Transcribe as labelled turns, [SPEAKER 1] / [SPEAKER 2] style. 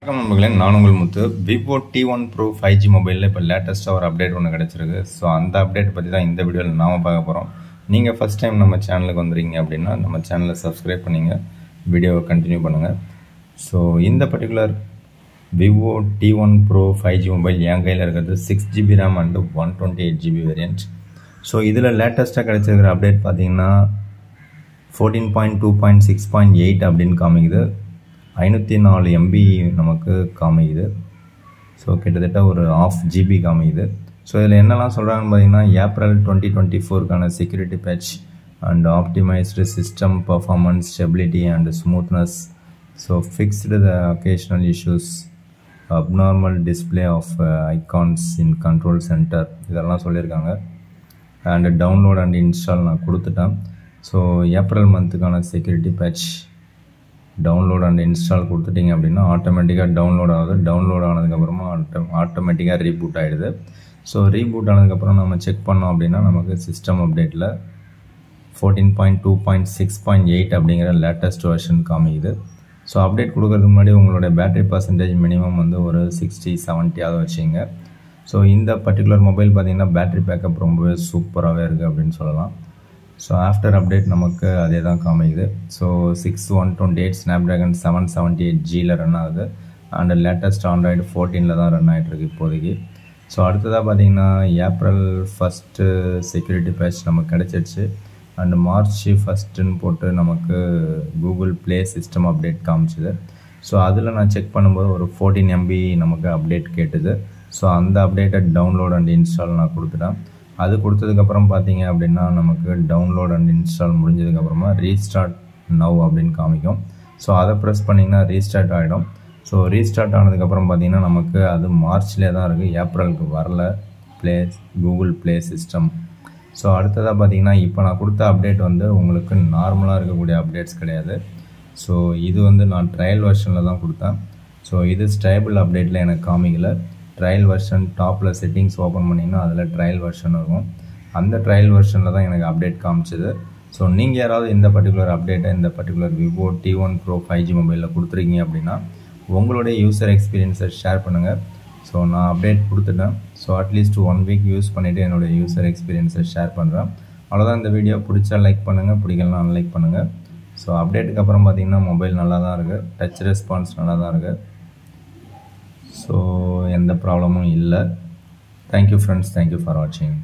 [SPEAKER 1] வணக்கம் நண்பர்களே, நான் உங்கள் முத்து. விவோ T1 Pro 5G மொபைலில் இப்போ லேட்டஸ்ட்டாக ஒரு அப்டேட் ஒன்று கிடச்சிருக்கு. ஸோ அந்த அப்டேட் பற்றி தான் இந்த வீடியோவில் நாம் பார்க்க போகிறோம். நீங்கள் ஃபஸ்ட் டைம் நம்ம சேனலுக்கு வந்துருக்கீங்க அப்படின்னா நம்ம சேனலை சப்ஸ்கிரைப் பண்ணிங்க, வீடியோவை கண்டினியூ பண்ணுங்கள். ஸோ இந்த particular Vivo T1 Pro 5G mobile என் கையில் இருக்கிறது 6GB RAM and 128GB variant. So இதில் லேட்டஸ்ட்டாக கிடச்சிருக்கிற அப்டேட் பார்த்தீங்கன்னா 14.2.6.8 அப்படின்னு காமிக்குது. 504 MB நமக்கு காமிக்குது. ஸோ கிட்டத்தட்ட ஒரு 1/2 GB காமிக்குது. ஸோ இதில் என்னெல்லாம் சொல்கிறாங்கன்னு பார்த்தீங்கன்னா, ஏப்ரல் 2024க்கான security patch and optimised system performance, stability and smoothness. So fixed the occasional issues, abnormal display of icons in control centre, இதெல்லாம் சொல்லியிருக்காங்க. அண்ட் டவுன்லோட் அண்ட் இன்ஸ்டால் நான் கொடுத்துட்டேன். ஸோ ஏப்ரல் மந்த்துக்கான security patch download and install கொடுத்துட்டிங்க அப்படின்னா ஆட்டோமேட்டிக்காக download ஆகுது. Download ஆனதுக்கப்புறமா ஆட்டோமேட்டிக்காக ரீபூட் ஆகிடுது. ஸோ ரீபூட் ஆனதுக்கப்புறம் நம்ம செக் பண்ணோம் அப்படின்னா நமக்கு சிஸ்டம் அப்டேட்டில் 14.2.6.8 அப்படிங்கிற லேட்டஸ்ட் வெர்ஷன் காமிக்குது. ஸோ அப்டேட் கொடுக்கறதுக்கு முன்னாடி உங்களுடைய பேட்டரி பர்சன்டேஜ் மினிமம் வந்து ஒரு 60-70 வச்சுங்க. ஸோ இந்த பர்டிகுலர் மொபைல் பார்த்திங்கன்னா பேட்டரி பேக்கப் ரொம்பவே சூப்பராகவே இருக்குது அப்படின்னு சொல்லலாம். ஸோ ஆஃப்டர் அப்டேட் நமக்கு அதே தான் காமிக்குது. ஸோ 6128 ஸ்னாப்ட்ராகன் 778Gயில் ரன் ஆகுது. அண்ட் லேட்டஸ்ட் ஆண்ட்ராய்டு 14 தான் ரன் ஆகிட்டுருக்கு இப்போதைக்கு. ஸோ அடுத்ததாக பார்த்தீங்கன்னா ஏப்ரல் 1 செக்யூரிட்டி பேட்ச் நமக்கு கிடச்சிருச்சு. அண்டு மார்ச் 1 போட்டு நமக்கு கூகுள் ப்ளே சிஸ்டம் அப்டேட் காமிச்சிது. ஸோ அதில் நான் செக் பண்ணும்போது ஒரு 14 MB நமக்கு அப்டேட் கேட்டுது. ஸோ அந்த அப்டேட்டை டவுன்லோட் அண்ட் இன்ஸ்டால் நான் கொடுத்துட்டேன். அது கொடுத்ததுக்கப்புறம் பார்த்தீங்க அப்படின்னா நமக்கு டவுன்லோட் அண்ட் இன்ஸ்டால் முடிஞ்சதுக்கப்புறமா ரீஸ்டார்ட் நவ் அப்படின்னு காமிக்கும். ஸோ அதை ப்ரெஸ் பண்ணிங்கன்னா ரீஸ்டார்ட் ஆகிடும். ஸோ ரீஸ்டார்ட் ஆனதுக்கப்புறம் பார்த்தீங்கன்னா நமக்கு அது மார்ச்லேயே தான் இருக்குது, ஏப்ரலுக்கு வரல கூகுள் ப்ளே சிஸ்டம். ஸோ அடுத்ததாக பார்த்தீங்கன்னா இப்போ நான் கொடுத்த அப்டேட் வந்து உங்களுக்கு நார்மலாக இருக்கக்கூடிய அப்டேட்ஸ் கிடையாது. ஸோ இது வந்து நான் ட்ரையல் வெர்ஷனில் தான் கொடுத்தேன். ஸோ இது ஸ்டேபிள் அப்டேட்டில் எனக்கு காமிக்கல. ட்ரையல் வெர்ஷன் டாப்பில் செட்டிங்ஸ் ஓப்பன் பண்ணிங்கன்னா அதில் ட்ரையல் வெர்ஷன் இருக்கும். அந்த ட்ரையல் வெர்ஷனில் தான் எனக்கு அப்டேட் காமிச்சிது. ஸோ நீங்கள் யாராவது இந்த பர்டிகுலர் அப்டேட்டை இந்த particular Vivo T1 Pro 5G மொபைலில் கொடுத்துருக்கீங்க அப்படின்னா உங்களுடைய யூசர் எக்ஸ்பீரியன்ஸை ஷேர் பண்ணுங்கள். ஸோ நான் அப்டேட் கொடுத்துட்டேன். ஸோ அட்லீஸ்ட் 1 வீக் யூஸ் பண்ணிவிட்டு என்னுடைய யூசர் எக்ஸ்பீரியன்ஸை ஷேர் பண்ணுறேன். அவ்வளோதான். இந்த வீடியோ பிடிச்சா லைக் பண்ணுங்கள், பிடிக்கலாம் அன்லைக் பண்ணுங்கள். ஸோ அப்டேட்டுக்கு அப்புறம் பார்த்திங்கன்னா மொபைல் நல்லா தான் இருக்குது, டச் ரெஸ்பான்ஸ் நல்லா தான் இருக்குது. ஸோ எந்த ப்ராப்ளமும் இல்லை. தேங்க்யூ ஃப்ரெண்ட்ஸ், தேங்க்யூ ஃபார் வாட்சிங்.